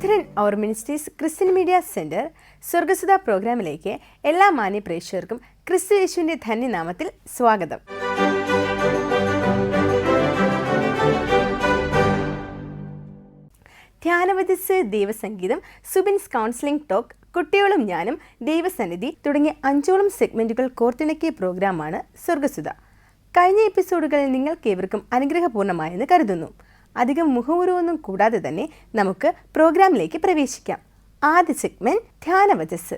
Brethren അവർ ministries Christian media centre സ്വർഗസുധ പ്രോഗ്രാമിലേക്ക് എല്ലാ മാന്യ പ്രേക്ഷകർക്കും ക്രിസ്തു യേശുവിൻ്റെ ധന്യനാമത്തിൽ സ്വാഗതം. ധ്യാനവചസ്, ദൈവസംഗീതം, സുബിൻസ് കൗൺസിലിംഗ് ടോക്ക്, കുട്ടികളും ഞാനും, ദൈവസന്നിധി തുടങ്ങിയ 5ഓളം സെഗ്മെൻറ്റുകൾ കോർത്തിണക്കിയ പ്രോഗ്രാമാണ് സ്വർഗസുധ. കഴിഞ്ഞ എപ്പിസോഡുകളിൽ നിങ്ങൾക്കേവർക്കും അനുഗ്രഹപൂർണ്ണമായെന്ന് കരുതുന്നു. അധികം മുഖവുരവൊന്നും കൂടാതെ തന്നെ നമുക്ക് പ്രോഗ്രാമിലേക്ക് പ്രവേശിക്കാം. ആദ്യ സെഗ്മെന്റ് ധ്യാനവചസ്.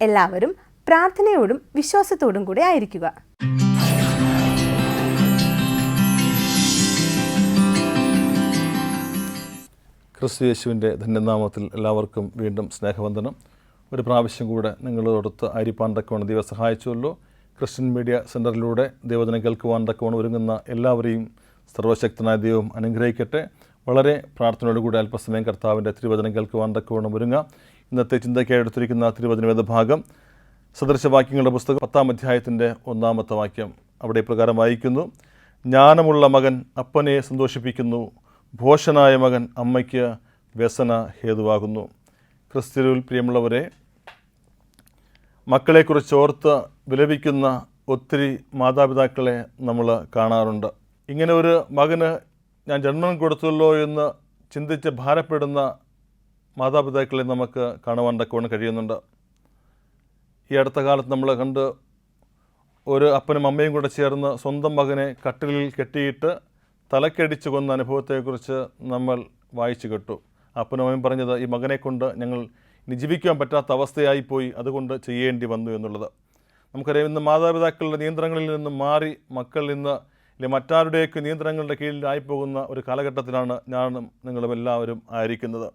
എല്ലാവരും പ്രാർത്ഥനയോടും വിശ്വാസത്തോടും കൂടെ ആയിരിക്കുക. ക്രിസ്തു യേശുവിൻ്റെ ധന്യനാമത്തിൽ എല്ലാവർക്കും വീണ്ടും സ്നേഹവന്ദനം. ഒരു പ്രാവശ്യം കൂടെ നിങ്ങളോടൊത്ത് ആയിരിക്കാൻ തക്കവണ്ണം ദൈവം സഹായിച്ചുവല്ലോ. ക്രിസ്ത്യൻ മീഡിയ സെൻറ്ററിലൂടെ ദൈവവചനം കേൾക്കുവാൻ തക്കവണ്ണം ഒരുങ്ങുന്ന എല്ലാവരെയും സർവശക്തനായ ദൈവം അനുഗ്രഹിക്കട്ടെ. വളരെ പ്രാർത്ഥനയോടുകൂടി അല്പസമയം കർത്താവിൻ്റെ തിരുവചനം കേൾക്കുവാൻ തക്കവണ്ണം ഒരുങ്ങാം. ഇന്നത്തെ ചിന്തയ്ക്കായി എടുത്തിരിക്കുന്ന തിരുവചന വേദഭാഗം സദൃശവാക്യങ്ങളുടെ പുസ്തകം 10-ാം അധ്യായത്തിൻ്റെ 1-ാമത്തെ വാക്യം. അവിടെ പ്രകാരം വായിക്കുന്നു: ജ്ഞാനമുള്ള മകൻ അപ്പനെ സന്തോഷിപ്പിക്കുന്നു, ഭോഷനായ മകൻ അമ്മയ്ക്ക് വ്യസന ഹേതുവാകുന്നു. ക്രിസ്തുവിൽ പ്രിയമുള്ളവരെ, മക്കളെക്കുറിച്ച് ഓർത്ത് വിലപിക്കുന്ന ഒത്തിരി മാതാപിതാക്കളെ നമ്മൾ കാണാറുണ്ട്. ഇങ്ങനെ ഒരു മകന് ഞാൻ ജന്മം കൊടുത്തുള്ളൂ എന്ന് ചിന്തിച്ച് ഭാരപ്പെടുന്ന മാതാപിതാക്കളെ നമുക്ക് കാണുവാൻ തക്കവണ്ണം കഴിയുന്നുണ്ട്. ഈ അടുത്ത കാലത്ത് നമ്മൾ കണ്ട് ഒരു അപ്പനും അമ്മയും കൂടെ ചേർന്ന് സ്വന്തം മകനെ കട്ടിലിൽ കെട്ടിയിട്ട് തലക്കടിച്ച് കൊന്ന അനുഭവത്തെക്കുറിച്ച് നമ്മൾ വായിച്ചു കേട്ടു. അപ്പനും അമ്മയും പറഞ്ഞത്, ഈ മകനെ കൊണ്ട് ഞങ്ങൾ ഇനി ജീവിക്കാൻ പറ്റാത്ത അവസ്ഥയായിപ്പോയി, അതുകൊണ്ട് ചെയ്യേണ്ടി വന്നു എന്നുള്ളത്. നമുക്കറിയാം, ഇന്ന് മാതാപിതാക്കളുടെ നിയന്ത്രണങ്ങളിൽ നിന്ന് മാറി മക്കൾ ഇന്ന് മറ്റാരുടെയൊക്കെ നിയന്ത്രണങ്ങളുടെ കീഴിലായി പോകുന്ന ഒരു കാലഘട്ടത്തിലാണ് ഞാനും നിങ്ങളും എല്ലാവരും ആയിരിക്കുന്നത്.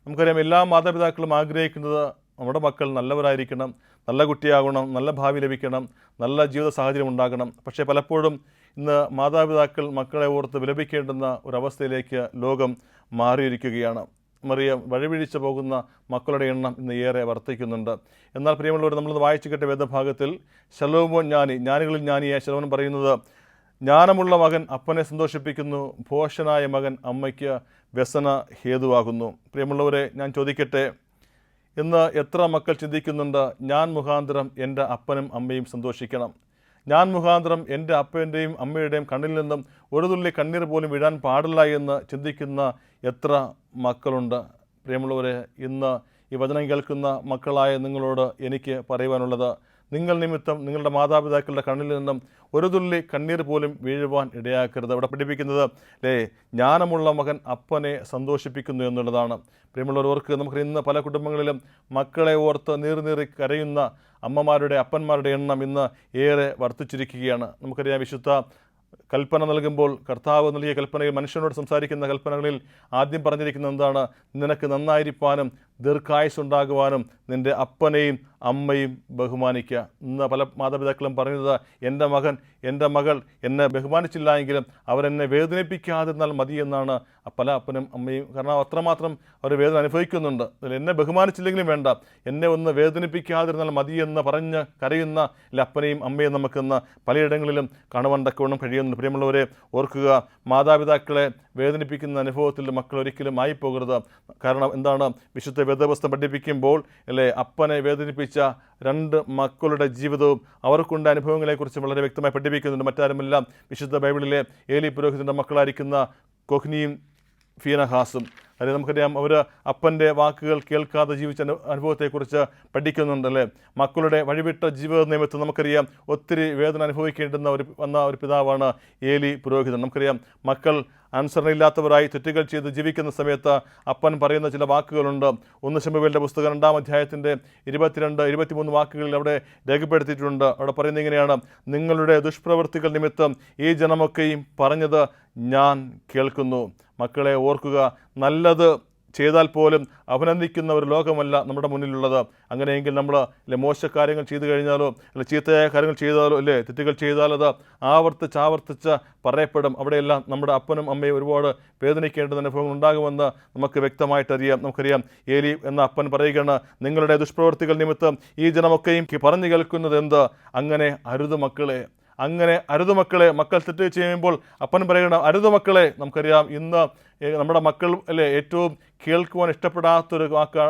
നമുക്കറിയാം, എല്ലാ മാതാപിതാക്കളും ആഗ്രഹിക്കുന്നത് നമ്മുടെ മക്കൾ നല്ലവരായിരിക്കണം, നല്ല കുട്ടിയാകണം, നല്ല ഭാവി ലഭിക്കണം, നല്ല ജീവിത സാഹചര്യം ഉണ്ടാകണം. പക്ഷേ പലപ്പോഴും ഇന്ന് മാതാപിതാക്കൾ മക്കളെ ഓർത്ത് വിലപിക്കേണ്ടുന്ന ഒരവസ്ഥയിലേക്ക് ലോകം മാറിയിരിക്കുകയാണ്. വഴിപിഴിച്ചു പോകുന്ന മക്കളുടെ എണ്ണം ഇന്ന് ഏറെ വർദ്ധിക്കുന്നുണ്ട്. എന്നാൽ പ്രിയമുള്ളവർ, നമ്മൾ വായിച്ചു കേട്ട വേദഭാഗത്തിൽ ശലോമോൻ ജ്ഞാനികളിൽ ജ്ഞാനിയായ ശലോമോൻ പറയുന്നത്, ജ്ഞാനമുള്ള മകൻ അപ്പനെ സന്തോഷിപ്പിക്കുന്നു, ഭോഷനായ മകൻ അമ്മയ്ക്ക് വ്യസന ഹേതുവാകുന്നു. പ്രിയമുള്ളവരെ, ഞാൻ ചോദിക്കട്ടെ, ഇന്ന് എത്ര മക്കൾ ചിന്തിക്കുന്നുണ്ട്, ഞാൻ മുഖാന്തരം എൻ്റെ അപ്പനും അമ്മയും സന്തോഷിക്കണം, ഞാൻ മുഖാന്തരം എൻ്റെ അപ്പൻ്റെയും അമ്മയുടെയും കണ്ണിൽ നിന്നും ഒരു തുള്ളി കണ്ണീർ പോലും വീഴാൻ പാടില്ല എന്ന് ചിന്തിക്കുന്ന എത്ര മക്കളുണ്ട്? പ്രിയമുള്ളവരെ, ഇന്ന് ഈ വചനം കേൾക്കുന്ന മക്കളായ നിങ്ങളോട് എനിക്ക് പറയുവാനുള്ളത്, നിങ്ങൾ നിമിത്തം നിങ്ങളുടെ മാതാപിതാക്കളുടെ കണ്ണിൽ നിന്നും ഒരു തുള്ളി കണ്ണീർ പോലും വീഴുവാൻ ഇടയാക്കരുത്. അവിടെ പഠിപ്പിക്കുന്നത് ജ്ഞാനമുള്ള മകൻ അപ്പനെ സന്തോഷിപ്പിക്കുന്നു എന്നുള്ളതാണ്. പ്രിയമുള്ളവർക്ക്, നമുക്ക് ഇന്ന് പല കുടുംബങ്ങളിലും മക്കളെ ഓർത്ത് നീറി കരയുന്ന അമ്മമാരുടെ അപ്പന്മാരുടെ എണ്ണം ഇന്ന് ഏറെ വർദ്ധിച്ചിരിക്കുകയാണ്. നമുക്കറിയാം, വിശുദ്ധ കൽപ്പന നൽകുമ്പോൾ കർത്താവ് നൽകിയ കൽപ്പനയിൽ, മനുഷ്യനോട് സംസാരിക്കുന്ന കൽപ്പനകളിൽ ആദ്യം പറഞ്ഞിരിക്കുന്നത് എന്താണ്? നിനക്ക് നന്നായിരിക്കാനും ദീർഘായുസ്സുണ്ടാകുവാനും നിൻ്റെ അപ്പനെയും അമ്മയും ബഹുമാനിക്കുക. ഇന്ന് പല മാതാപിതാക്കളും പറയുന്നത്, എൻ്റെ മകൻ എൻ്റെ മകൾ എന്നെ ബഹുമാനിച്ചില്ല എങ്കിലും അവരെന്നെ വേദനിപ്പിക്കാതിരുന്നാൽ മതിയെന്നാണ് പല അപ്പനും അമ്മയും. കാരണം അത്രമാത്രം അവർ വേദന അനുഭവിക്കുന്നുണ്ട്. എന്നെ ബഹുമാനിച്ചില്ലെങ്കിലും വേണ്ട, എന്നെ ഒന്ന് വേദനിപ്പിക്കാതിരുന്നാൽ മതിയെന്ന് പറഞ്ഞ് കരയുന്ന അപ്പനെയും അമ്മയും നമുക്കിന്ന് പലയിടങ്ങളിലും കാണുവാൻ തക്കവണ്ണം കഴിയുന്നുണ്ട്. പ്രിയമുള്ളവരെ, ഓർക്കുക, മാതാപിതാക്കളെ വേദനിപ്പിക്കുന്ന അനുഭവത്തിൽ മക്കൾ ഒരിക്കലും ആയിപ്പോകരുത്. കാരണം എന്താണ്? വിശുദ്ധ വേദപുസ്തകം പഠിപ്പിക്കുമ്പോൾ അപ്പനെ വേദനിപ്പിച്ച 2 മക്കളുടെ ജീവിതവും അവർക്കുണ്ട അനുഭവങ്ങളെക്കുറിച്ച് വളരെ വ്യക്തമായി പഠിപ്പിക്കുന്നുണ്ട്. മറ്റാരുമെല്ലാം വിശുദ്ധ ബൈബിളിലെ ഏലി പുരോഹിതൻ്റെ മക്കളായിരിക്കുന്ന കൊഹ്നിയും ഫീനഹാസും. അതായത് നമുക്കറിയാം, അവർ അപ്പൻ്റെ വാക്കുകൾ കേൾക്കാതെ ജീവിച്ച അനുഭവത്തെക്കുറിച്ച് പഠിക്കുന്നുണ്ടല്ലേ. മക്കളുടെ വഴിവിട്ട ജീവിത നിമിത്തം നമുക്കറിയാം ഒത്തിരി വേദന അനുഭവിക്കേണ്ടുന്ന ഒരു പിതാവാണ് ഏലി പുരോഹിതൻ. നമുക്കറിയാം, മക്കൾ അനുസരണയില്ലാത്തവരായി തെറ്റുകൾ ചെയ്ത് ജീവിക്കുന്ന സമയത്ത് അപ്പൻ പറയുന്ന ചില വാക്കുകളുണ്ട്. 1 ശമൂവേലിൻ്റെ പുസ്തകം 2-ാം അധ്യായത്തിൻ്റെ 22-23 വാക്കുകളിൽ അവിടെ രേഖപ്പെടുത്തിയിട്ടുണ്ട്. അവിടെ പറയുന്നത് ഇങ്ങനെയാണ്: നിങ്ങളുടെ ദുഷ്പ്രവൃത്തികൾ നിമിത്തം ഈ ജനമൊക്കെയും പറഞ്ഞത് ഞാൻ കേൾക്കുന്നു. മക്കളെ ഓർക്കുക, നല്ലത് ചെയ്താൽ പോലും അഭിനന്ദിക്കുന്ന ഒരു ലോകമല്ല നമ്മുടെ മുന്നിലുള്ളത്. അങ്ങനെയെങ്കിൽ നമ്മൾ മോശക്കാര്യങ്ങൾ ചെയ്തു കഴിഞ്ഞാലോ ചീത്തയായ കാര്യങ്ങൾ ചെയ്താലോ തെറ്റുകൾ ചെയ്താലോ അത് ആവർത്തിച്ച് പറയപ്പെടും. അവിടെയെല്ലാം നമ്മുടെ അപ്പനും അമ്മയും ഒരുപാട് വേദനിക്കേണ്ടുന്ന അനുഭവങ്ങൾ ഉണ്ടാകുമെന്ന് നമുക്ക് വ്യക്തമായിട്ടറിയാം. നമുക്കറിയാം, ഏലി എന്ന അപ്പൻ പറയുകയാണ്, നിങ്ങളുടെ ദുഷ്പ്രവൃത്തികൾ നിമിത്തം ഈ ജനമൊക്കെയും പറഞ്ഞു കേൾക്കുന്നത് എന്ത്? അങ്ങനെ അരുത് മക്കളെ, അങ്ങനെ അരുത് മക്കളെ, മക്കൾ തെറ്റ് ചെയ്യുമ്പോൾ അപ്പൻ പറയണം, അരുത് മക്കളെ. നമുക്കറിയാം ഇന്ന് നമ്മുടെ മക്കൾ അല്ലേ ഏറ്റവും കേൾക്കുവാൻ ഇഷ്ടപ്പെടാത്തൊരു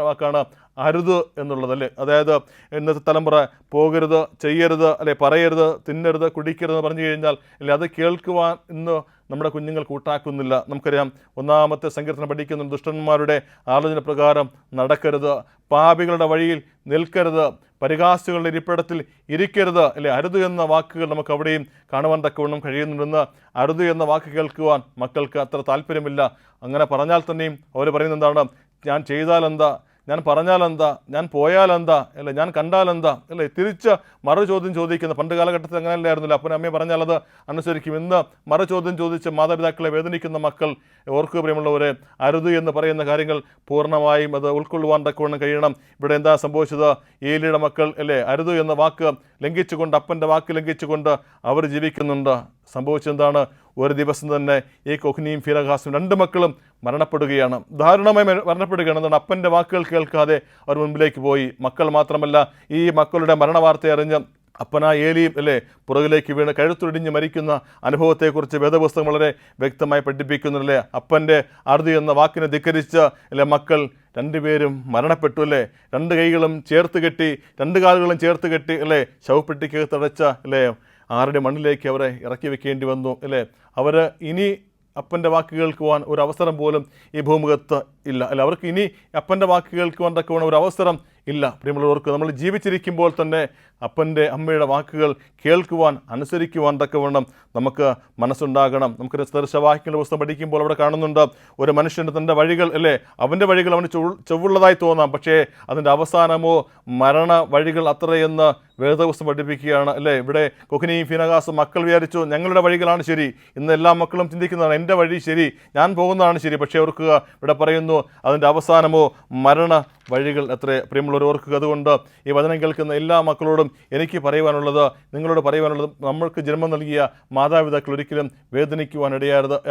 വാക്കാണ് അരുത് എന്നുള്ളത് അല്ലേ. അതായത് ഇന്നത്തെ തലമുറ പോകരുത്, ചെയ്യരുത് അല്ലെ, പറയരുത്, തിന്നരുത്, കുടിക്കരുത് പറഞ്ഞു കഴിഞ്ഞാൽ അല്ലെ അത് കേൾക്കുവാൻ ഇന്ന് നമ്മുടെ കുഞ്ഞുങ്ങൾ കൂട്ടാക്കുന്നില്ല. നമുക്കറിയാം 1-ാമത്തെ സങ്കീർത്തനം പഠിക്കുന്ന ദുഷ്ടന്മാരുടെ ആലോചന പ്രകാരം നടക്കരുത്, പാപികളുടെ വഴിയിൽ നിൽക്കരുത്, പരിഹാസികളുടെ ഇരിപ്പിടത്തിൽ ഇരിക്കരുത് അല്ലെ. അരുത് എന്ന വാക്കുകൾ നമുക്ക് അവിടെയും കാണുവാൻ തക്കവണ്ണം കഴിയുന്നുണ്ടെന്ന്. അരുത് എന്ന വാക്ക് കേൾക്കുവാൻ മക്കൾക്ക് അത്ര താല്പര്യമില്ല. അങ്ങനെ പറഞ്ഞാൽ തന്നെയും അവർ പറയുന്നത് എന്താണ്, ഞാൻ ചെയ്താലെന്താ, ഞാൻ പറഞ്ഞാലെന്താ, ഞാൻ പോയാലെന്താ അല്ലേ, ഞാൻ കണ്ടാലെന്താ അല്ലേ, തിരിച്ച് മറു ചോദ്യം ചോദിക്കുന്ന. പണ്ട് കാലഘട്ടത്തിൽ അങ്ങനെയല്ലായിരുന്നില്ല. അപ്പനും അമ്മയും പറഞ്ഞാൽ അത് അനുസരിക്കും. ഇന്ന് മറു ചോദ്യം ചോദിച്ച് മാതാപിതാക്കളെ വേദനിക്കുന്ന മക്കൾ. ഓർക്കുക പ്രിയമുള്ളവരെ, അരുത് എന്ന് പറയുന്ന കാര്യങ്ങൾ പൂർണ്ണമായും അത് ഉൾക്കൊള്ളുവാൻ തക്കവണ്ണം കഴിയണം. ഇവിടെ എന്താ സംഭവിച്ചത്? ഏലിയുടെ മക്കൾ അല്ലേ അരുത് എന്ന വാക്ക് ലംഘിച്ചുകൊണ്ട്, അപ്പൻ്റെ വാക്ക് ലംഘിച്ചുകൊണ്ട് അവർ ജീവിക്കുന്നുണ്ട്. സംഭവിച്ചെന്താണ്? ഒരു ദിവസം തന്നെ ഈ കൊഹ്നിയും ഫീനഹാസും 2 മക്കളും മരണപ്പെടുകയാണ്. ദാരുണമായി മരണപ്പെടുകയാണ്. എന്താണ്? അപ്പൻ്റെ വാക്കുകൾ കേൾക്കാതെ അവർ മുൻപിലേക്ക് പോയി. മക്കൾ മാത്രമല്ല, ഈ മക്കളുടെ മരണവാർത്ത അറിഞ്ഞ് അപ്പനായ ഏലിയും അല്ലേ പുറകിലേക്ക് വീണ് കഴുത്തൊടിഞ്ഞ് മരിക്കുന്ന അനുഭവത്തെക്കുറിച്ച് വേദപുസ്തകം വളരെ വ്യക്തമായി പഠിപ്പിക്കുന്നില്ലേ. അപ്പൻ്റെ അറുതി എന്ന വാക്കിനെ ധിക്കരിച്ച് അല്ലെ മക്കൾ 2 പേരും മരണപ്പെട്ടു അല്ലേ. 2 കൈകളും ചേർത്ത് കെട്ടി, 2 കാലുകളും ചേർത്ത് കെട്ടി അല്ലേ ശവപ്പെട്ടിക്കകത്തടച്ച അല്ലേ 6 മണ്ണിലേക്ക് അവരെ ഇറക്കി വെക്കേണ്ടി വന്നു അല്ലേ. അവർ ഇനി അപ്പൻ്റെ വാക്ക് കേൾക്കുവാൻ ഒരു അവസരം പോലും ഈ ഭൂമുഖത്ത് ഇല്ല അല്ല. അവർക്ക് ഇനി അപ്പൻ്റെ വാക്ക് കേൾക്കുവാൻ തക്കവണ്ണം ഒരു അവസരം ഇല്ല. പ്രിയമുള്ളവർക്ക്, നമ്മൾ ജീവിച്ചിരിക്കുമ്പോൾ തന്നെ അപ്പൻ്റെ അമ്മയുടെ വാക്കുകൾ കേൾക്കുവാൻ, അനുസരിക്കുവാൻ തക്കവണ്ണം നമുക്ക് മനസ്സുണ്ടാകണം. നമുക്ക് ദർശവാക്യങ്ങളുടെ പുസ്തകം പഠിക്കുമ്പോൾ അവിടെ കാണുന്നുണ്ട്, ഒരു മനുഷ്യൻ്റെ തൻ്റെ വഴികൾ അല്ലേ അവൻ്റെ വഴികൾ അവന് ചൊവ്വുള്ളതായി തോന്നാം, പക്ഷേ അതിൻ്റെ അവസാനമോ മരണ വഴികൾ അത്രയെന്ന് വേദപുസ്തകം പഠിപ്പിക്കുകയാണ് അല്ലേ. ഇവിടെ കൊഹ്നിയും ഫീനഹാസും മക്കൾ വിചാരിച്ചു ഞങ്ങളുടെ വഴികളാണ് ശരി. ഇന്ന് എല്ലാ മക്കളും ചിന്തിക്കുന്നതാണ് എൻ്റെ വഴി ശരി, ഞാൻ പോകുന്നതാണ് ശരി. പക്ഷേ ഓർക്കുക, ഇവിടെ പറയുന്നു അതിൻ്റെ അവസാനമോ മരണ വഴികൾ എത്ര. പ്രിയമുള്ളവർ ഓർക്കുക, അതുകൊണ്ട് ഈ വചനം കേൾക്കുന്ന എല്ലാ മക്കളോടും എനിക്ക് പറയുവാനുള്ളത്, നിങ്ങളോട് പറയുവാനുള്ളത്, നമ്മൾക്ക് ജന്മം നൽകിയ മാതാപിതാക്കൾ ഒരിക്കലും വേദനിക്കുവാൻ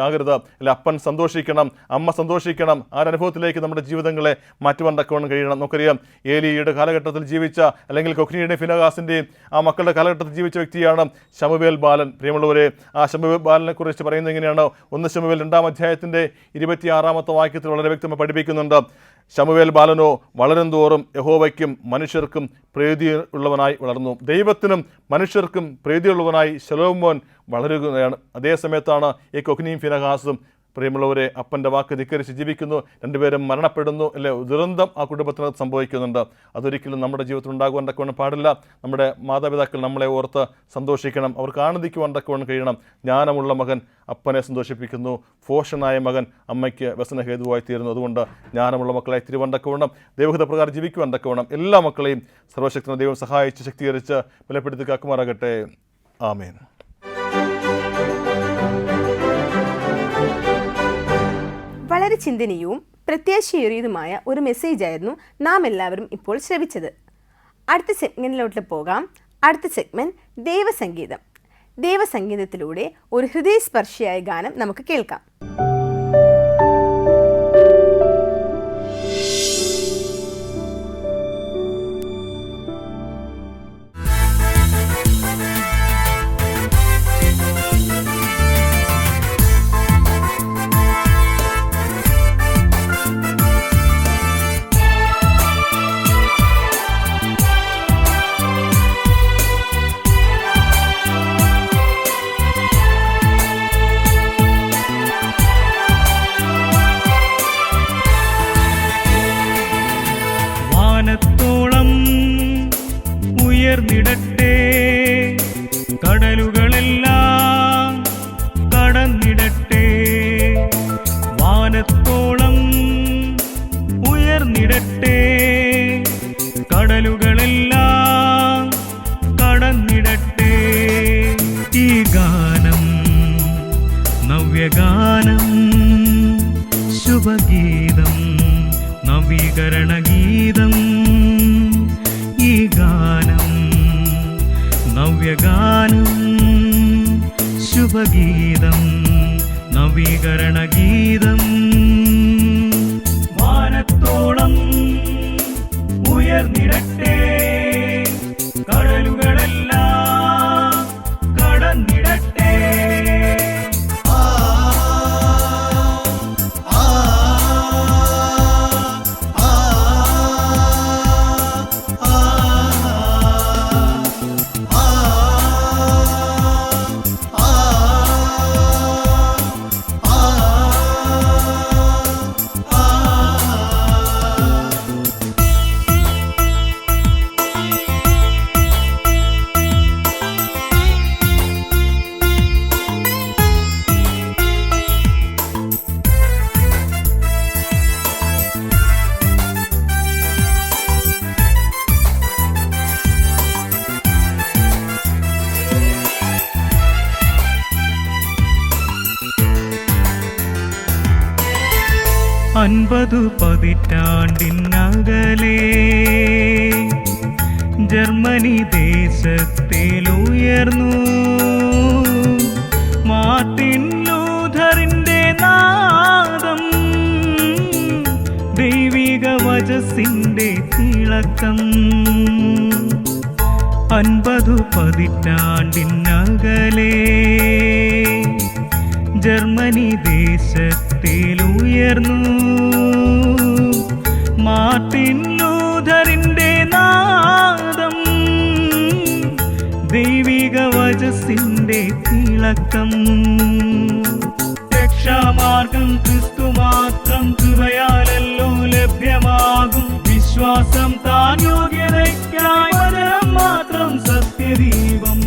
ആകരുത് അല്ല. അപ്പൻ സന്തോഷിക്കണം, അമ്മ സന്തോഷിക്കണം. ആ അനുഭവത്തിലേക്ക് നമ്മുടെ ജീവിതങ്ങളെ മാറ്റുവാൻ തക്കവണ്ണം കഴിയണം. നമുക്കറിയാം ഏലിയുടെ കാലഘട്ടത്തിൽ ജീവിച്ച, അല്ലെങ്കിൽ കൊഹ്നിയുടെയും ഫീനഹാസിൻ്റെയും ആ മക്കളുടെ കാലഘട്ടത്തിൽ ജീവിച്ച വ്യക്തിയാണ് ശമൂവേൽ ബാലൻ. പ്രിയമുള്ളവരെ, ആ ശമൂവേൽ ബാലനെ കുറിച്ച് പറയുന്നത് എങ്ങനെയാണ്? 1 ശമൂവേൽ 2-ാം അധ്യായത്തിൻ്റെ 26-ാമത്തെ വാക്യത്തിൽ വളരെ വ്യക്തമായി പഠിപ്പിക്കുന്നുണ്ട്. ശമൂവേൽ ബാലനോ വളരും തോറും യഹോവയ്ക്കും മനുഷ്യർക്കും പ്രീതിയുള്ളവനായി വളർന്നു. ദൈവത്തിനും മനുഷ്യർക്കും പ്രീതിയുള്ളവനായി ശലോമോൻ വളരുകയാണ്. അതേ സമയത്താണ് ഈ കൊഹ്നിയും ഫീനഹാസും പ്രിയമുള്ളവരെ അപ്പൻ്റെ വാക്ക് ധിക്കരിച്ച് ജീവിക്കുന്നു. 2 പേരും മരണപ്പെടുന്നു അല്ലേ. ദുരന്തം ആ കുടുംബത്തിനകത്ത് സംഭവിക്കുന്നുണ്ട്. അതൊരിക്കലും നമ്മുടെ ജീവിതത്തിൽ ഉണ്ടാകുവാൻ തക്കവണ്ണം പാടില്ല. നമ്മുടെ മാതാപിതാക്കൾ നമ്മളെ ഓർത്ത് സന്തോഷിക്കണം, അവർക്ക് ആനന്ദിക്കുവാൻ തക്കവണ്ണം കഴിയണം. ജ്ഞാനമുള്ള മകൻ അപ്പനെ സന്തോഷിപ്പിക്കുന്നു, ഭോഷനായ മകൻ അമ്മയ്ക്ക് വ്യസനഹേതുവായി തീരുന്നു. അതുകൊണ്ട് ജ്ഞാനമുള്ള മക്കളായി തിരുവാൻ തക്കവണ്ണം, ദൈവഹിത പ്രകാരം ജീവിക്കുവാൻ തക്കവണ്ണം എല്ലാ മക്കളെയും സർവശക്തനായ ദൈവം സഹായിച്ച് ശക്തീകരിച്ച് ബലപ്പെടുത്തി കാക്കുമാറാകട്ടെ. ആമേൻ. വളരെ ചിന്തനീയവും പ്രത്യാശയേറിയതുമായ ഒരു മെസ്സേജായിരുന്നു നാം എല്ലാവരും ഇപ്പോൾ ശ്രവിച്ചത്. അടുത്ത സെഗ്മെൻറ്റിലോട്ട് പോകാം. അടുത്ത സെഗ്മെൻറ്റ് ദേവസംഗീതം. ദേവസംഗീതത്തിലൂടെ ഒരു ഹൃദയസ്പർശിയായ ഗാനം നമുക്ക് കേൾക്കാം. ഉയർന്നിടട്ടെ, കടലുകളെല്ലാം കടന്നിടട്ടെ. വാനത്തോളം ഉയർന്നിടട്ടെ, കടലുകളെല്ലാം കടന്നിടട്ടെ. ഈ ഗാനം നവ്യഗാനം, ശുഭഗീതം, നവീകരണഗീതം. ഈ ഗാനം നവ്യഗാനം, ശുഭഗീതം, നവീകരണഗീതം. വാനത്തോളം ഉയർന്നിടട്ടെ, കടലുകളെല്ലാം കടന്നിടട്ടെ. 9 പതിറ്റാണ്ടിനകലെ ജർമ്മനി ദേശത്തിലുയർന്നു മാർട്ടിൻ ലൂഥറിന്റെ നാദം, ദൈവിക വചസ്സിന്റെ തിളക്കം. 50 പതിറ്റാണ്ടിനകലെ ജർമ്മനി ദേശത്തിലുയർന്നു മാർട്ടിൻ ലൂഥറിന്റെ നാദം, ദൈവിക വചസ്സിന്റെ തിളക്കം. രക്ഷാമാർഗം ക്രിസ്തു മാത്രം, കൃപയാലല്ലോ ലഭ്യമാകും. വിശ്വാസം താൻ യോഗ്യതയ്ക്കായി, വചനം മാത്രം സത്യദീപം.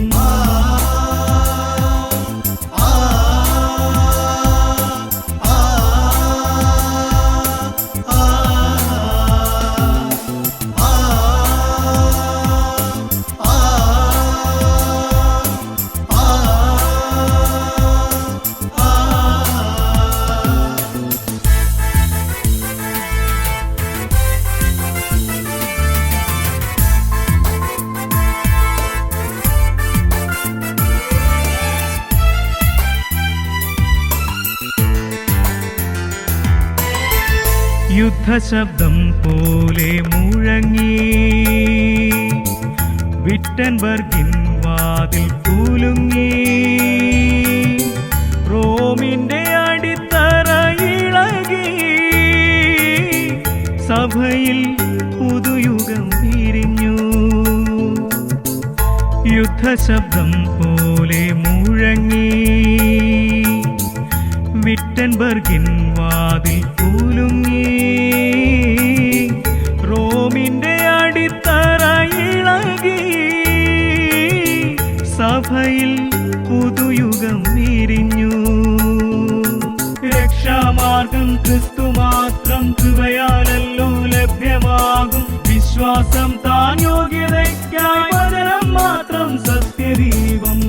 യുദ്ധശബ്ദം പോലെ മുഴങ്ങി വിറ്റൻബർഗിൻ വാതിൽ കുലുങ്ങി. റോമിന്റെ അടിത്തറ ഇളകി, സഭയിൽ പുതുയുഗം വിരിഞ്ഞു. യുദ്ധശബ്ദം പോലെ മുഴങ്ങി വിറ്റൻബർഗിൻ വാതിൽ കുലുങ്ങി. റോമിന്റെ അടിത്തറ ഇളകി, സഭയിൽ പുതുയുഗം വിരിഞ്ഞു. രക്ഷാമാർഗം ക്രിസ്തു മാത്രം, കൃപയാലല്ലോ ലഭ്യമാകും. വിശ്വാസം താൻ യോഗ്യതയ്ക്കായി, വചനം മാത്രം സത്യദീപം.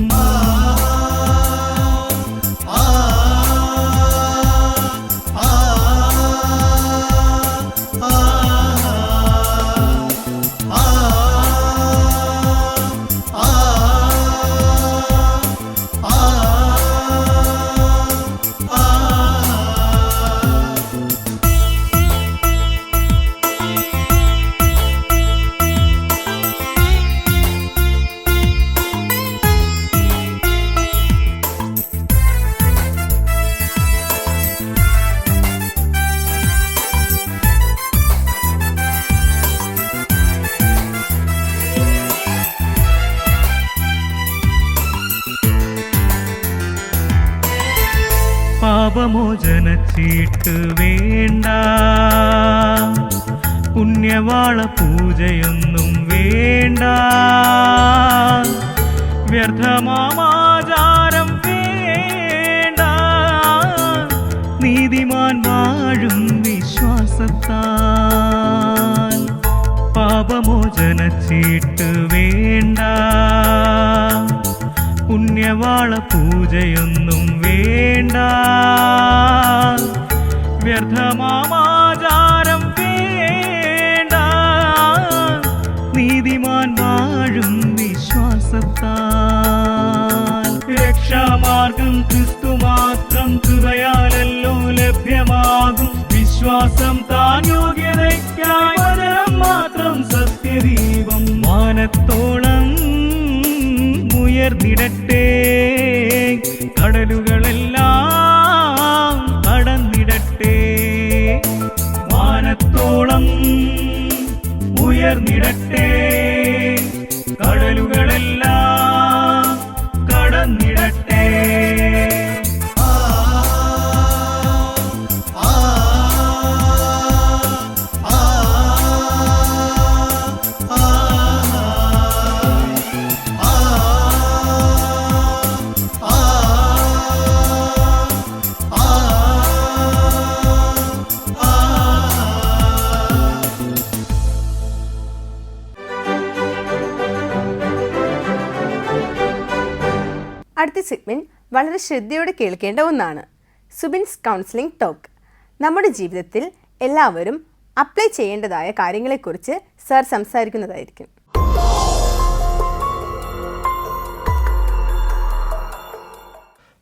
പാപമോചന ചീട്ട് വേണ്ട, പുണ്യവാള പൂജയൊന്നും വേണ്ട. വ്യർത്ഥമാചാരം വേണ്ട, നീതിമാൻ വാഴും വിശ്വാസത്താൽ. പാപമോചന ചീട്ട് വേണ്ട, പുണ്യവാള പൂജയൊന്നും വേണ്ട. വ്യർത്ഥമാചാരം വേണ്ട, നീതിമാൻ വാഴും വിശ്വാസത്താൽ. രക്ഷാമാർഗം ക്രിസ്തു മാത്രം, കൃപയാലല്ലോ ലഭ്യമാകും. വിശ്വാസം താൻ യോഗ്യതയ്ക്കായി, വചനം മാത്രം സത്യദീപം. വാനത്തോളം ഉയർന്നിടട്ടെ, കടലുകളെല്ലാം കടന്നിടട്ടെ. വാനത്തോളം ഉയർന്നിടട്ടെ, കടലുകളെല്ലാം കടന്നിടട്ടെ. അടുത്ത സെഗ്മെന്റ് വളരെ ശ്രദ്ധയോടെ കേൾക്കേണ്ട ഒന്നാണ്. സുബിൻസ് കൗൺസിലിംഗ് ടോക്ക്. നമ്മുടെ ജീവിതത്തിൽ എല്ലാവരും അപ്ലൈ ചെയ്യേണ്ടതായ കാര്യങ്ങളെക്കുറിച്ച് സർ സംസാരിക്കുന്നതായിരിക്കും.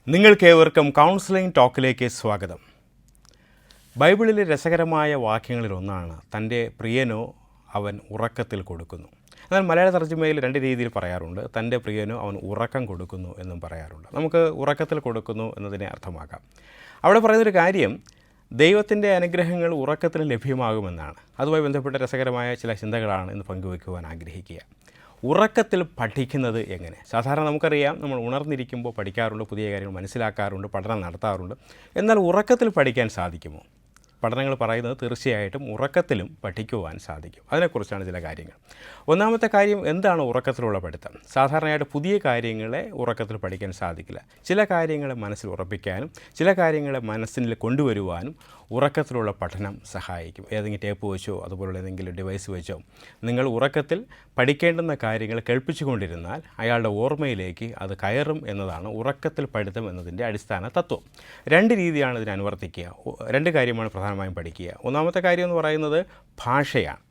നിങ്ങൾക്കേവർക്കും കൗൺസിലിംഗ് ടോക്കിലേക്ക് സ്വാഗതം. ബൈബിളിലെ രസകരമായ വാക്യങ്ങളിലൊന്നാണ് തൻ്റെ പ്രിയനോ അവൻ ഉറക്കത്തിൽ കൊടുക്കുന്നു. എന്നാൽ മലയാള തർജ്ജമയിൽ രണ്ട് രീതിയിൽ പറയാറുണ്ട്. തൻ്റെ പ്രിയനോ അവൻ ഉറക്കം കൊടുക്കുന്നു എന്നും പറയാറുണ്ട്. നമുക്ക് ഉറക്കത്തിൽ കൊടുക്കുന്നു എന്നതിനെ അർത്ഥമാക്കാം. അവിടെ പറയുന്നൊരു കാര്യം ദൈവത്തിൻ്റെ അനുഗ്രഹങ്ങൾ ഉറക്കത്തിൽ ലഭ്യമാകുമെന്നാണ്. അതുമായി ബന്ധപ്പെട്ട രസകരമായ ചില ചിന്തകളാണ് ഇന്ന് പങ്കുവയ്ക്കുവാൻ ആഗ്രഹിക്കുക. ഉറക്കത്തിൽ പഠിക്കുന്നത് എങ്ങനെ? സാധാരണ നമുക്കറിയാം, നമ്മൾ ഉണർന്നിരിക്കുമ്പോൾ പഠിക്കാറുണ്ട്, പുതിയ കാര്യങ്ങൾ മനസ്സിലാക്കാറുണ്ട്, പഠനം നടത്താറുണ്ട്. എന്നാൽ ഉറക്കത്തിൽ പഠിക്കാൻ സാധിക്കുമോ? പഠനങ്ങൾ പറയുന്നത് തീർച്ചയായിട്ടും ഉറക്കത്തിലും പഠിക്കുവാൻ സാധിക്കും. അതിനെക്കുറിച്ചാണ് ചില കാര്യങ്ങൾ. ഒന്നാമത്തെ കാര്യം, എന്താണ് ഉറക്കത്തിലുള്ള പഠിത്തം? സാധാരണയായിട്ട് പുതിയ കാര്യങ്ങളെ ഉറക്കത്തിൽ പഠിക്കാൻ സാധിക്കില്ല. ചില കാര്യങ്ങളെ മനസ്സിൽ ഉറപ്പിക്കാനും ചില കാര്യങ്ങളെ മനസ്സിൽ കൊണ്ടുവരുവാനും ഉറക്കത്തിലുള്ള പഠനം സഹായിക്കും. ഏതെങ്കിലും ടേപ്പ് വെച്ചോ അതുപോലുള്ള ഏതെങ്കിലും ഡിവൈസ് വെച്ചോ നിങ്ങൾ ഉറക്കത്തിൽ പഠിക്കേണ്ടുന്ന കാര്യങ്ങൾ കേൾപ്പിച്ചുകൊണ്ടിരുന്നാൽ അയാളുടെ ഓർമ്മയിലേക്ക് അത് കയറും എന്നതാണ് ഉറക്കത്തിൽ പഠിത്തം എന്നതിൻ്റെ അടിസ്ഥാന തത്വം. രണ്ട് രീതിയാണ് ഇതിനെ അനുവർത്തിക്കുക. രണ്ട് കാര്യമാണ് പ്രധാനമായും പഠിക്കുക. ഒന്നാമത്തെ കാര്യം എന്ന് പറയുന്നത് ഭാഷയാണ്.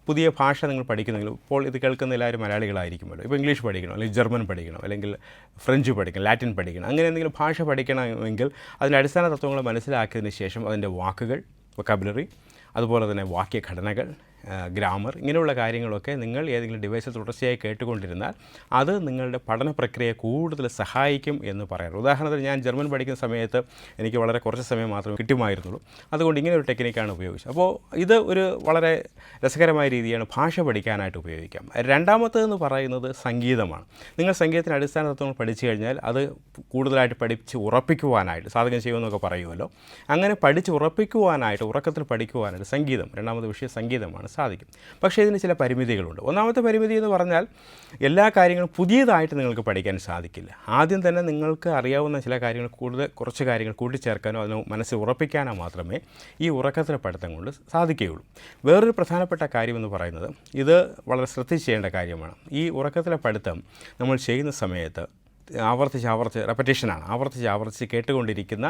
പുതിയ ഭാഷ നിങ്ങൾ പഠിക്കുന്നെങ്കിൽ, ഇപ്പോൾ ഇത് കേൾക്കുന്ന എല്ലാവരും മലയാളികളായിരിക്കുമല്ലോ. ഇപ്പോൾ ഇംഗ്ലീഷ് പഠിക്കണം, അല്ലെങ്കിൽ ജർമ്മൻ പഠിക്കണം, അല്ലെങ്കിൽ ഫ്രഞ്ച് പഠിക്കണം, ലാറ്റിൻ പഠിക്കണം, അങ്ങനെ എന്തെങ്കിലും ഭാഷ പഠിക്കണമെങ്കിൽ അതിൻ്റെ അടിസ്ഥാന തത്വങ്ങൾ മനസ്സിലാക്കിയതിന് ശേഷം അതിൻ്റെ വാക്കുകൾ, വൊക്കാബുലറി, അതുപോലെ തന്നെ വാക്യഘടനകൾ, ഗ്രാമർ, ഇങ്ങനെയുള്ള കാര്യങ്ങളൊക്കെ നിങ്ങൾ ഏതെങ്കിലും ഡിവൈസിൽ തുടർച്ചയായി കേട്ടുകൊണ്ടിരുന്നാൽ അത് നിങ്ങളുടെ പഠന പ്രക്രിയയെ കൂടുതൽ സഹായിക്കും എന്ന് പറയാറ്. ഉദാഹരണത്തിന്, ഞാൻ ജർമ്മൻ പഠിക്കുന്ന സമയത്ത് എനിക്ക് വളരെ കുറച്ച് സമയം മാത്രമേ കിട്ടുമായിരുന്നുള്ളൂ. അതുകൊണ്ട് ഇങ്ങനെ ഒരു ടെക്നിക്കാണ് ഉപയോഗിച്ചത്. അപ്പോൾ ഇത് ഒരു വളരെ രസകരമായ രീതിയാണ് ഭാഷ പഠിക്കാനായിട്ട് ഉപയോഗിക്കാം. രണ്ടാമത്തേതെന്ന് പറയുന്നത് സംഗീതമാണ്. നിങ്ങൾ സംഗീതത്തിന് അടിസ്ഥാന തത്വങ്ങൾ പഠിച്ചു കഴിഞ്ഞാൽ അത് കൂടുതലായിട്ട് പഠിച്ച് ഉറപ്പിക്കുവാനായിട്ട് സാധകം ചെയ്യുമെന്നൊക്കെ പറയുമല്ലോ. അങ്ങനെ പഠിച്ച് ഉറപ്പിക്കുവാനായിട്ട്, ഉറക്കത്തിൽ പഠിക്കുവാനായിട്ട് സംഗീതം, രണ്ടാമത്തെ വിഷയം സംഗീതമാണ്, സാധിക്കും. പക്ഷേ ഇതിന് ചില പരിമിതികളുണ്ട്. ഒന്നാമത്തെ പരിമിതി എന്ന് പറഞ്ഞാൽ എല്ലാ കാര്യങ്ങളും പുതിയതായിട്ട് നിങ്ങൾക്ക് പഠിക്കാൻ സാധിക്കില്ല. ആദ്യം തന്നെ നിങ്ങൾക്ക് അറിയാവുന്ന ചില കാര്യങ്ങൾ കുറച്ച് കാര്യങ്ങൾ കൂട്ടിച്ചേർക്കാനോ അതിന് മനസ്സിൽ ഉറപ്പിക്കാനോ മാത്രമേ ഈ ഉറക്കത്തിലെ പഠിത്തം കൊണ്ട് സാധിക്കുകയുള്ളൂ. വേറൊരു പ്രധാനപ്പെട്ട കാര്യമെന്ന് പറയുന്നത്, ഇത് വളരെ ശ്രദ്ധിച്ച് ചെയ്യേണ്ട കാര്യമാണ്. ഈ ഉറക്കത്തിലെ പഠിത്തം നമ്മൾ ചെയ്യുന്ന സമയത്ത് ആവർത്തിച്ച് റെപ്പറ്റേഷനാണ്, ആവർത്തിച്ച് കേട്ടുകൊണ്ടിരിക്കുന്ന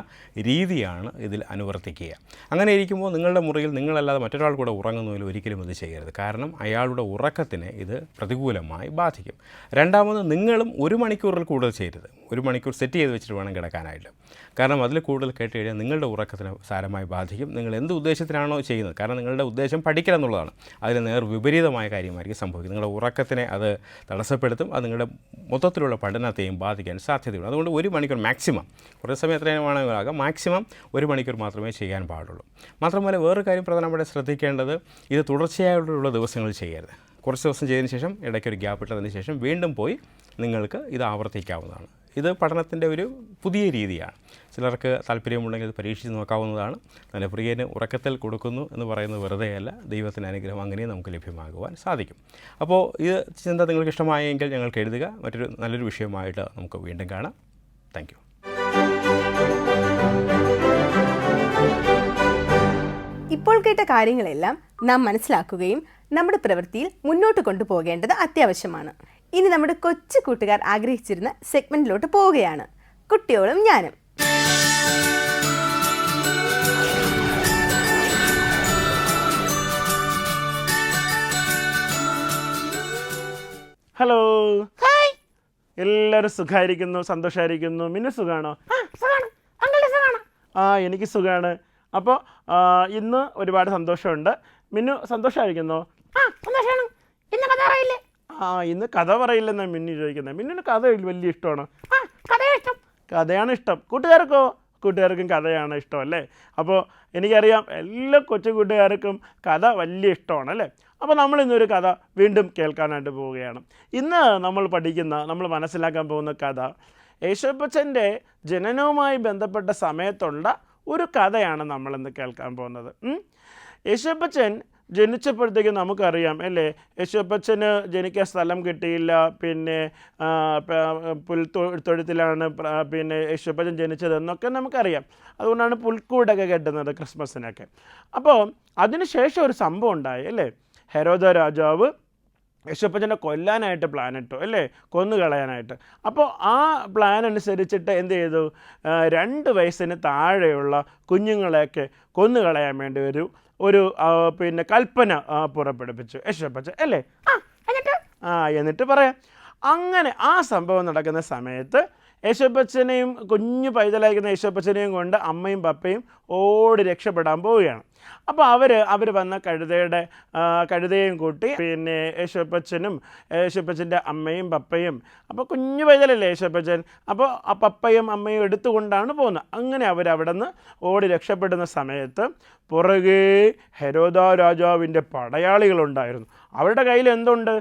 രീതിയാണ് ഇതിൽ അനുവർത്തിക്കുക. അങ്ങനെ ഇരിക്കുമ്പോൾ നിങ്ങളുടെ മുറിയിൽ നിങ്ങളല്ലാതെ മറ്റൊരാൾ കൂടെ ഉറങ്ങുന്നതിൽ ഒരിക്കലും ഇത് ചെയ്യരുത്. കാരണം അയാളുടെ ഉറക്കത്തിനെ ഇത് പ്രതികൂലമായി ബാധിക്കും. രണ്ടാമത്, നിങ്ങളും 1 മണിക്കൂറിൽ കൂടുതൽ ചെയ്യരുത്. 1 മണിക്കൂർ സെറ്റ് ചെയ്ത് വെച്ചിട്ട് വേണം കിടക്കാനായിട്ട്. കാരണം അതിൽ കൂടുതൽ കേട്ട് കഴിഞ്ഞാൽ നിങ്ങളുടെ ഉറക്കത്തിനെ സാരമായി ബാധിക്കും. നിങ്ങൾ എന്ത് ഉദ്ദേശത്തിനാണോ ചെയ്യുന്നത്, കാരണം നിങ്ങളുടെ ഉദ്ദേശം പഠിക്കണം എന്നുള്ളതാണ്, അതിന് നേർ വിപരീതമായ കാര്യമായിരിക്കും സംഭവിക്കുന്നത്. നിങ്ങളുടെ ഉറക്കത്തിനെ അത് തടസ്സപ്പെടുത്തും. അത് നിങ്ങളുടെ മൊത്തത്തിലുള്ള പഠനത്തെയും ബാധിക്കാൻ സാധ്യതയുണ്ട്. അതുകൊണ്ട് 1 മണിക്കൂർ മാക്സിമം, കുറേ സമയം എത്രയും വേണമെങ്കിലാകാം, മാക്സിമം 1 മണിക്കൂർ മാത്രമേ ചെയ്യാൻ പാടുള്ളൂ. മാത്രമല്ല വേറൊരു കാര്യം പ്രധാനമായിട്ട് ശ്രദ്ധിക്കേണ്ടത്, ഇത് തുടർച്ചയായിട്ടുള്ള ദിവസങ്ങളിൽ ചെയ്യരുത്. കുറച്ച് ദിവസം ചെയ്തതിന് ശേഷം ഇടയ്ക്കൊരു ഗ്യാപ്പ് ഇട്ടതിന് ശേഷം വീണ്ടും പോയി നിങ്ങൾക്ക് ഇത് ആവർത്തിക്കാവുന്നതാണ്. ഇത് പഠനത്തിൻ്റെ ഒരു പുതിയ രീതിയാണ്. ചിലർക്ക് താല്പര്യമുണ്ടെങ്കിൽ ഇത് പരീക്ഷിച്ച് നോക്കാവുന്നതാണ്. തൻ്റെ പ്രിയന് ഉറക്കത്തിൽ കൊടുക്കുന്നു എന്ന് പറയുന്നത് വെറുതെയല്ല, ദൈവത്തിൻ്റെ അനുഗ്രഹം അങ്ങനെ നമുക്ക് ലഭ്യമാകുവാൻ സാധിക്കും. അപ്പോൾ ഈ ചിന്ത നിങ്ങൾക്ക് ഇഷ്ടമായെങ്കിൽ ഞങ്ങൾക്ക് എഴുതുക. മറ്റൊരു നല്ലൊരു വിഷയമായിട്ട് നമുക്ക് വീണ്ടും കാണാം. Thank you. ഇപ്പോൾ കേട്ട കാര്യങ്ങളെല്ലാം നാം മനസ്സിലാക്കുകയും നമ്മുടെ പ്രവൃത്തിയിൽ മുന്നോട്ട് കൊണ്ടുപോകേണ്ടത് അത്യാവശ്യമാണ്. ഇനി നമ്മുടെ കൊച്ചു കൂട്ടുകാർ ആഗ്രഹിച്ചിരുന്ന സെഗ്മെന്റിലോട്ട് പോവുകയാണ്, കുട്ടിയോളും ഞാനും. ഹലോ, ഹായ്, എല്ലാവരും സുഖമായിരിക്കുന്നു, സന്തോഷമായിരിക്കുന്നു. മിന്നു സുഖമാണോ? എനിക്ക് സുഖമാണ്. അപ്പോൾ ഇന്ന് ഒരുപാട് സന്തോഷമുണ്ട്. മിന്നു സന്തോഷമായിരിക്കുന്നോ? ഇന്ന് കഥ പറയില്ലെന്നാണ് മിന്നു ചോദിക്കുന്നത്. മിന്നിന് കഥ വലിയ ഇഷ്ടമാണോ? കഥയാണ് ഇഷ്ടം. കൂട്ടുകാർക്കും കഥയാണ് ഇഷ്ടം അല്ലേ? അപ്പോൾ എനിക്കറിയാം എല്ലാ കൊച്ചു കൂട്ടുകാർക്കും കഥ വലിയ ഇഷ്ടമാണ് അല്ലേ? അപ്പോൾ നമ്മളിന്നൊരു കഥ വീണ്ടും കേൾക്കാനായിട്ട് പോവുകയാണ്. ഇന്ന് നമ്മൾ മനസ്സിലാക്കാൻ പോകുന്ന കഥ യേശുപ്പച്ചൻ്റെ ജനനവുമായി ബന്ധപ്പെട്ട സമയത്തുള്ള ഒരു കഥയാണ് നമ്മളിന്ന് കേൾക്കാൻ പോകുന്നത്. യേശുപ്പച്ചൻ ജനിച്ചപ്പോഴത്തേക്ക് നമുക്കറിയാം അല്ലേ, യേശുപ്പച്ചന് ജനിക്കാൻ സ്ഥലം കിട്ടിയില്ല. പിന്നെ പുൽത്തൊഴുത്തിലാണ് പിന്നെ യേശുപ്പച്ചൻ ജനിച്ചതെന്നൊക്കെ നമുക്കറിയാം. അതുകൊണ്ടാണ് പുൽക്കൂടൊക്കെ കെട്ടുന്നത് ക്രിസ്മസിനൊക്കെ. അപ്പോൾ അതിനുശേഷം ഒരു സംഭവം ഉണ്ടായി അല്ലേ. ഹെരോദ രാജാവ് യേശുപ്പച്ചനെ കൊല്ലാനായിട്ട് പ്ലാനിട്ടു അല്ലേ, കൊന്നുകളയാനായിട്ട്. അപ്പോൾ ആ പ്ലാൻ അനുസരിച്ചിട്ട് എന്ത് ചെയ്തു, 2 വയസ്സിന് താഴെയുള്ള കുഞ്ഞുങ്ങളെയൊക്കെ കൊന്നുകളയാൻ വേണ്ടി ഒരു ഒരു പിന്നെ കൽപ്പന പുറപ്പെടുവിച്ചു യേശപ്പച്ചൻ അല്ലേ. എന്നിട്ട് പറയാം. അങ്ങനെ ആ സംഭവം നടക്കുന്ന സമയത്ത് യേശപ്പച്ചനെയും കുഞ്ഞു പൈതലായിരിക്കുന്ന യേശപ്പച്ചനെയും കൊണ്ട് അമ്മയും പപ്പയും ഓടി രക്ഷപ്പെടാൻ പോവുകയാണ്. അപ്പോൾ അവർ വന്ന കഴുതയും കൂട്ടി പിന്നെ യേശപ്പച്ചൻ്റെ അമ്മയും പപ്പയും, അപ്പോൾ കുഞ്ഞു പൈതലല്ലേ യേശപ്പച്ചൻ, അപ്പോൾ ആ പപ്പയും അമ്മയും എടുത്തുകൊണ്ടാണ് പോകുന്നത്. അങ്ങനെ അവിടെ നിന്ന് ഓടി രക്ഷപ്പെടുന്ന സമയത്ത് പുറകെ ഹെരോദ രാജാവിൻ്റെ പടയാളികളുണ്ടായിരുന്നു. അവരുടെ കയ്യിൽ എന്തുണ്ട്?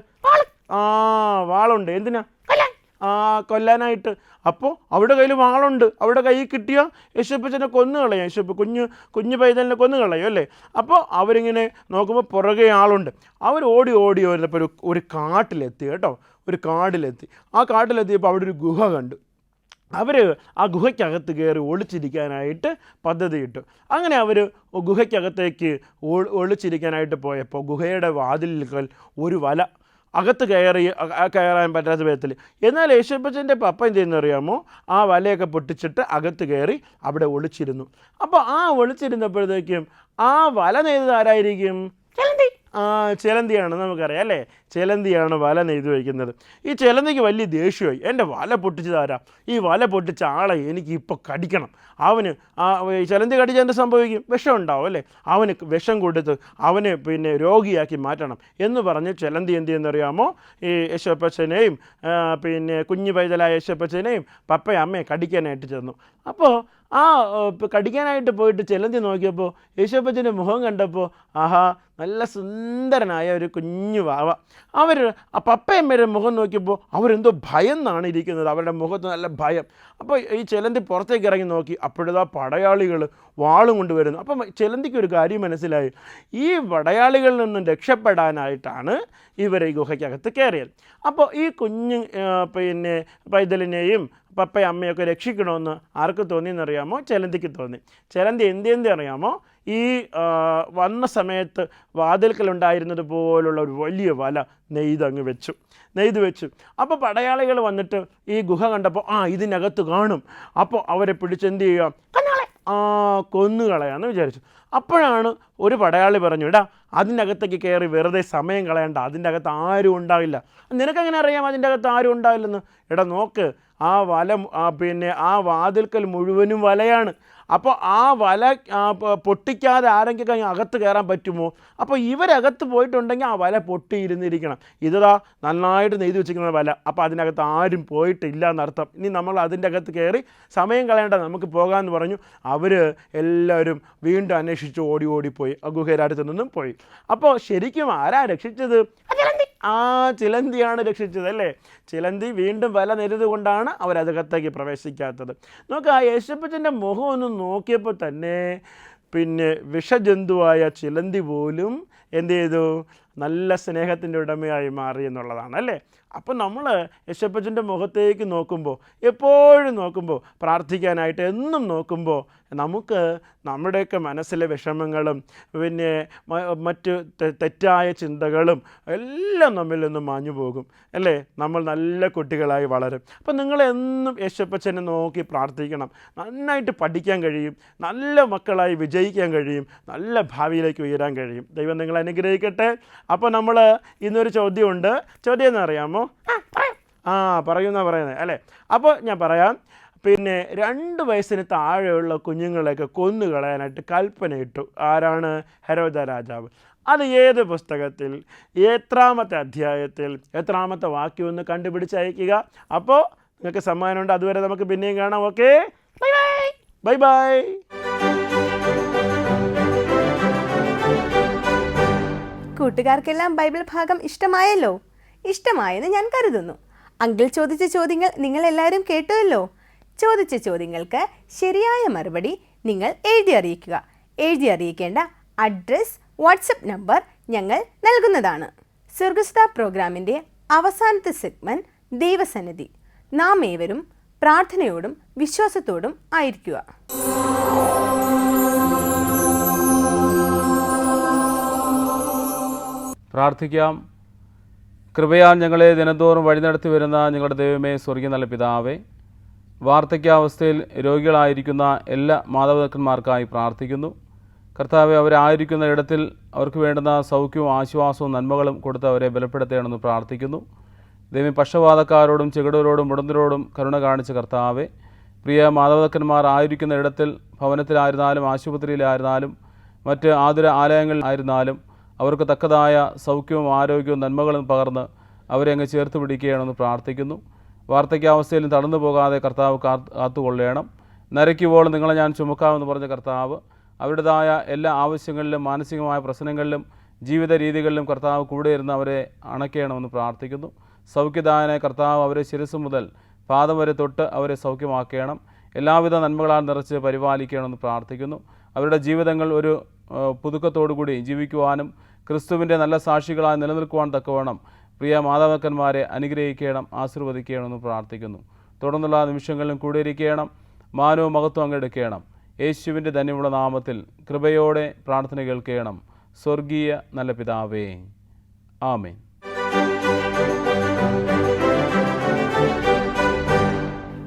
വാളുണ്ട്. എന്തിനാ? കൊല്ലാനായിട്ട്. അപ്പോൾ അവരുടെ കയ്യിൽ വാളുണ്ട്. അവരുടെ കയ്യിൽ കിട്ടിയ യേശപ്പച്ചനെ കൊന്നു കളയാം, കുഞ്ഞു പൈതലിനെ കൊന്നു കളയും അല്ലേ. അപ്പോൾ അവരിങ്ങനെ നോക്കുമ്പോൾ പുറകെ ആളുണ്ട്. അവർ ഓടി വരുന്നപ്പോൾ ഒരു കാട്ടിലെത്തി കേട്ടോ. ഒരു കാട്ടിലെത്തി. ആ കാട്ടിലെത്തിയപ്പോൾ അവിടെ ഒരു ഗുഹ കണ്ടു. അവർ ആ ഗുഹയ്ക്കകത്ത് കയറി ഒളിച്ചിരിക്കാനായിട്ട് പദ്ധതിയിട്ടു. അങ്ങനെ അവർ ഗുഹയ്ക്കകത്തേക്ക് ഒളിച്ചിരിക്കാനായിട്ട് പോയപ്പോൾ ഗുഹയുടെ വാതിലിൽ ഒരു വല, അകത്ത് കയറാൻ പറ്റാത്ത വിധത്തിൽ. എന്നാൽ യേശപ്പച്ചൻ്റെ പപ്പ എന്ത് ചെയ്യുന്നറിയാമോ? ആ വലയൊക്കെ പൊട്ടിച്ചിട്ട് അകത്ത് കയറി അവിടെ ഒളിച്ചിരുന്നു. അപ്പോൾ ആ ഒളിച്ചിരുന്നപ്പോഴത്തേക്കും ആ വല നെയ്തത് ആരായിരിക്കും? ചിലന്തിയാണ്. നമുക്കറിയാം അല്ലേ, ചിലന്തിയാണ് വല നെയ്ത് വയ്ക്കുന്നത്. ഈ ചിലന്തിക്ക് വലിയ ദേഷ്യമായി. എൻ്റെ വല പൊട്ടിച്ചതാരാ? ഈ വല പൊട്ടിച്ച ആളെ എനിക്ക് ഇപ്പോൾ കടിക്കണം. അവന് ചിലന്തി കടിച്ചാൽ എന്ത് സംഭവിക്കും? വിഷം ഉണ്ടാവും അല്ലേ. അവന് വിഷം കൊടുത്ത് അവന് പിന്നെ രോഗിയാക്കി മാറ്റണം എന്ന് പറഞ്ഞ് ചിലന്തി എന്ത് ചെയ്യുന്നറിയാമോ? ഈ യേശപ്പച്ചനെയും പിന്നെ കുഞ്ഞു പൈതലായ യേശപ്പച്ചനെയും പപ്പയും അമ്മയെ കടിക്കാനായിട്ട് ചെന്നു. അപ്പോൾ കടിക്കാനായിട്ട് പോയിട്ട് ചിലന്തി നോക്കിയപ്പോൾ യേശപ്പച്ചൻ്റെ മുഖം കണ്ടപ്പോൾ നല്ല സുന്ദരനായ ഒരു കുഞ്ഞു വാവ. ആ പപ്പയമ്മയുടെ മുഖം നോക്കിയപ്പോൾ അവരെന്തോ ഭയന്നാണ് ഇരിക്കുന്നത്. അവരുടെ മുഖത്ത് നല്ല ഭയം. അപ്പോൾ ഈ ചിലന്തി പുറത്തേക്ക് ഇറങ്ങി നോക്കി. അപ്പോഴതാ പടയാളികൾ വാളും കൊണ്ടുവരുന്നു. അപ്പം ചിലന്തിക്ക് ഒരു കാര്യം മനസ്സിലായി. ഈ പടയാളികളിൽ നിന്നും രക്ഷപ്പെടാനായിട്ടാണ് ഇവർ ഈ ഗുഹയ്ക്കകത്ത് കയറിയത്. അപ്പോൾ ഈ കുഞ്ഞ് പിന്നെ പൈതലിനെയും പപ്പയും അമ്മയൊക്കെ രക്ഷിക്കണമെന്ന് ആർക്ക് തോന്നിയെന്നറിയാമോ? ചിലന്തിക്ക് തോന്നി. ചിലന്തി എന്ത് അറിയാമോ? ഈ വന്ന സമയത്ത് വാതിൽക്കലുണ്ടായിരുന്നത് പോലുള്ള ഒരു വലിയ വല നെയ്ത് വെച്ചു. അപ്പോൾ പടയാളികൾ വന്നിട്ട് ഈ ഗുഹ കണ്ടപ്പോൾ ഇതിനകത്ത് കാണും. അപ്പോൾ അവരെ പിടിച്ചെന്ത് ചെയ്യുക? കൊന്നുകളയാന്ന് വിചാരിച്ചു. അപ്പോഴാണ് ഒരു പടയാളി പറഞ്ഞു, എടാ അതിനകത്തേക്ക് കയറി വെറുതെ സമയം കളയണ്ട, അതിൻ്റെ അകത്ത് ആരും ഉണ്ടാവില്ല. നിനക്കെങ്ങനെ അറിയാം അതിൻ്റെ അകത്ത് ആരും ഉണ്ടാവില്ലെന്ന്? എടാ നോക്ക്, ആ വല പിന്നെ ആ വാതിൽക്കൽ മുഴുവനും വലയാണ്. അപ്പോൾ ആ വല പൊട്ടിക്കാതെ ആരെങ്കിലും അകത്ത് കയറാൻ പറ്റുമോ? അപ്പോൾ ഇവരകത്ത് പോയിട്ടുണ്ടെങ്കിൽ ആ വല പൊട്ടിയിരുന്നിരിക്കണം. ഇതാ നന്നായിട്ട് നെയ്ത് വെച്ചിരിക്കുന്ന വല. അപ്പോൾ അതിനകത്ത് ആരും പോയിട്ടില്ല എന്നർത്ഥം. ഇനി നമ്മൾ അതിൻ്റെ അകത്ത് കയറി സമയം കളയേണ്ട, നമുക്ക് പോകാമെന്ന് പറഞ്ഞു. അവർ എല്ലാവരും വീണ്ടും അന്വേഷിച്ച് ഓടിപ്പോയി. ആ ഗുഹയുടെ അടുത്ത് നിന്നും പോയി. അപ്പോൾ ശരിക്കും ആരാ രക്ഷിച്ചത്? ചിലന്തിയാണ് രക്ഷിച്ചത് അല്ലേ. ചിലന്തി വീണ്ടും വല നെയ്തത് കൊണ്ടാണ് അവരകത്തേക്ക് പ്രവേശിക്കാത്തത്. നമുക്ക് ആ യേശപ്പച്ചൻ്റെ മുഖം ഒന്ന് നോക്കിയപ്പോൾ തന്നെ പിന്നെ വിഷജന്തുവായ ചിലന്തി പോലും എന്ത് ചെയ്തു? നല്ല സ്നേഹത്തിൻ്റെ ഉടമയായി മാറി എന്നുള്ളതാണ് അല്ലേ. അപ്പോൾ നമ്മൾ യേശപ്പച്ചൻ്റെ മുഖത്തേക്ക് നോക്കുമ്പോൾ, എപ്പോഴും നോക്കുമ്പോൾ, പ്രാർത്ഥിക്കാനായിട്ട് എന്നും നോക്കുമ്പോൾ നമുക്ക് നമ്മുടെയൊക്കെ മനസ്സിലെ വിഷമങ്ങളും പിന്നെ മറ്റ് തെറ്റായ ചിന്തകളും എല്ലാം നമ്മിൽ നിന്നും മാഞ്ഞു പോകും അല്ലേ. നമ്മൾ നല്ല കുട്ടികളായി വളരും. അപ്പം നിങ്ങളെന്നും യേശപ്പച്ചനെ നോക്കി പ്രാർത്ഥിക്കണം. നന്നായിട്ട് പഠിക്കാൻ കഴിയും, നല്ല മക്കളായി വിജയിക്കാൻ കഴിയും, നല്ല ഭാവിയിലേക്ക് ഉയരാൻ കഴിയും. ദൈവം നിങ്ങളെ അനുഗ്രഹിക്കട്ടെ. അപ്പോൾ നമ്മൾ ഇന്നൊരു ചോദ്യമുണ്ട്. ചോദ്യം എന്നറിയാമോ? പറയുന്നത് അല്ലേ. അപ്പോൾ ഞാൻ പറയാം. പിന്നെ 2 വയസ്സിന് താഴെയുള്ള കുഞ്ഞുങ്ങളെയൊക്കെ കൊന്നുകളയാനായിട്ട് കൽപ്പനയിട്ടു. ആരാണ്? ഹെരോദ രാജാവ്. അത് ഏത് പുസ്തകത്തിൽ, എത്രാമത്തെ അധ്യായത്തിൽ, എത്രാമത്തെ വാക്യം ഒന്ന് കണ്ടുപിടിച്ചയക്കുക. അപ്പോൾ നിങ്ങൾക്ക് സമ്മാനമുണ്ട്. അതുവരെ നമുക്ക് പിന്നെയും കാണാം. Okay, bye bye. കൂട്ടുകാർക്കെല്ലാം ബൈബിൾ ഭാഗം ഇഷ്ടമായല്ലോ? ഇഷ്ടമായെന്ന് ഞാൻ കരുതുന്നു. അങ്കിൾ ചോദിച്ച ചോദ്യങ്ങൾ നിങ്ങളെല്ലാവരും കേട്ടുവല്ലോ. ചോദിച്ച ചോദ്യങ്ങൾക്ക് ശരിയായ മറുപടി നിങ്ങൾ എഴുതി അറിയിക്കുക. എഴുതി അറിയിക്കേണ്ട അഡ്രസ്, വാട്സപ്പ് നമ്പർ ഞങ്ങൾ നൽകുന്നതാണ്. സ്വർഗസ്ഥ പ്രോഗ്രാമിൻ്റെ അവസാനത്തെ സെഗ്മെൻറ്റ് ദൈവസന്നിധി. നാം ഏവരും പ്രാർത്ഥനയോടും വിശ്വാസത്തോടും ആയിരിക്കുക. പ്രാർത്ഥിക്കാം. കൃപയാൽ ഞങ്ങളെ ദിനംതോറും വഴി നടത്തി വരുന്ന ഞങ്ങളുടെ ദൈവമേ, സ്വർഗീയ നല്ല പിതാവേ, വാർദ്ധക്യാവസ്ഥയിൽ രോഗികളായിരിക്കുന്ന എല്ലാ മാതാപിതാക്കന്മാർക്കായി പ്രാർത്ഥിക്കുന്നു. കർത്താവെ, അവരായിരിക്കുന്ന ഇടത്തിൽ അവർക്ക് വേണ്ടുന്ന സൗഖ്യവും ആശ്വാസവും നന്മകളും കൊടുത്ത് അവരെ ബലപ്പെടുത്തണമെന്ന് പ്രാർത്ഥിക്കുന്നു. ദൈവമേ, പക്ഷപാതക്കാരോടും ചെകിടരോടും മുടന്തരോടും കരുണ കാണിച്ച കർത്താവെ, പ്രിയ മാതാപിതാക്കന്മാർ ആയിരിക്കുന്ന ഇടത്തിൽ ഭവനത്തിലായിരുന്നാലും ആശുപത്രിയിലായിരുന്നാലും മറ്റ് ആതുര ആലയങ്ങളിലായിരുന്നാലും അവർക്ക് തക്കതായ സൗഖ്യവും ആരോഗ്യവും നന്മകളും പകർന്ന് അവരെ അങ്ങ് ചേർത്ത് പിടിക്കുകയാണെന്ന് പ്രാർത്ഥിക്കുന്നു. വാർദ്ധക്യാവസ്ഥയിലും തടന്നു പോകാതെ കർത്താവ് കാത്തുകൊള്ളണം. നരയ്ക്കുവോളം നിങ്ങളെ ഞാൻ ചുമക്കാമെന്ന് പറഞ്ഞ കർത്താവ് അവരുടേതായ എല്ലാ ആവശ്യങ്ങളിലും മാനസികമായ പ്രശ്നങ്ങളിലും ജീവിത രീതികളിലും കർത്താവ് കൂടെ ഇരുന്ന് അവരെ അണയ്ക്കണമെന്ന് പ്രാർത്ഥിക്കുന്നു. സൗഖ്യദായനായ കർത്താവ് അവരെ ശിരസ് മുതൽ പാദം വരെ തൊട്ട് അവരെ സൗഖ്യമാക്കണം. എല്ലാവിധ നന്മകളാൽ നിറച്ച് പരിപാലിക്കണമെന്ന് പ്രാർത്ഥിക്കുന്നു. അവരുടെ ജീവിതങ്ങൾ ഒരു പുതുക്കത്തോടുകൂടി ജീവിക്കുവാനും ക്രിസ്തുവിൻ്റെ നല്ല സാക്ഷികളായി നിലനിൽക്കുവാൻ തക്കവണ്ണം പ്രിയ മാതാപിതാക്കന്മാരെ അനുഗ്രഹിക്കണം, ആശീർവദിക്കണമെന്ന് പ്രാർത്ഥിക്കുന്നു. തുടർന്നുള്ള നിമിഷങ്ങളിലും കൂടിയിരിക്കണം. മാനവും മഹത്വം അങ്ങെടുക്കണം. യേശുവിൻ്റെ ധന്യമുള്ള നാമത്തിൽ കൃപയോടെ പ്രാർത്ഥന കേൾക്കണം. സ്വർഗീയ നല്ല പിതാവേ, ആമേൻ.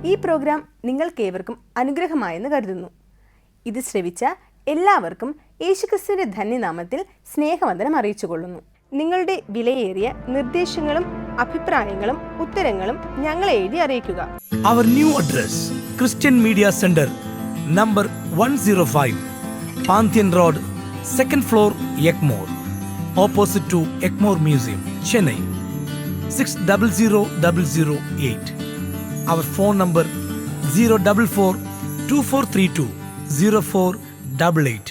ഈ പ്രോഗ്രാം നിങ്ങൾക്കേവർക്കും അനുഗ്രഹമായെന്ന് കരുതുന്നു. ഇത് ശ്രവിച്ച എല്ലാവർക്കും യേശുക്രിസ്തുവിന്റെ ധന്യനാമത്തിൽ സ്നേഹവന്ദനം അറിയിച്ചുകൊള്ളുന്നു. നിങ്ങളുടെ വിലയേറിയ നിർദ്ദേശങ്ങളും അഭിപ്രായങ്ങളും ഉത്തരങ്ങളും ഞങ്ങളെ എഴുതി അറിയിക്കുക. Our new address, Christian Media Center, number 105, Pantheon Road, 2nd floor, Egmore, opposite to Egmore Museum, Chennai, 600008. Our phone number 044 2432 0488.